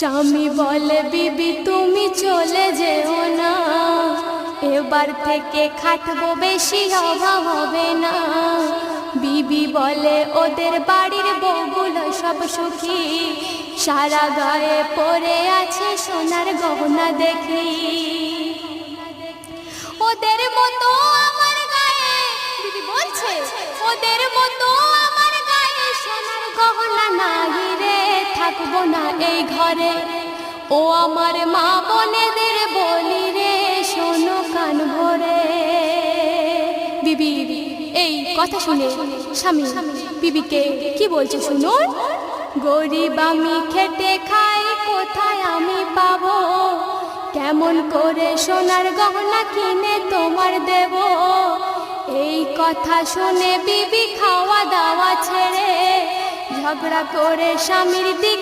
স্বামী বলে বিবি তুমি চলে যেও না, এবার থেকে খাটবো বেশি অভাব হবে না। বিবি বলে ওদের বাড়ির বউগুলো সব সুখী, সারা গায়ে পরে আছে সোনার গহনা দেখি। ওদের মতো আমার গায়ে, বিবি বলছে ওদের মতো আমার গায়ে সোনার গহনা নাই রে, থাকবো না এই ঘরে। ও আমার মা বোনেদের বলি রে, শোনো কান ভরে। বিবি এই কথা শুনে স্বামী বিবিকে কি বলছে শুনুন। গরিব আমি খেটে খাই, কোথায় আমি পাবো, কেমন করে সোনার গহনা কিনে তোমার দেব। এই কথা শুনে বিবি খাওয়া দাওয়া ছেড়ে ঝগড়া করে স্বামীর দিকে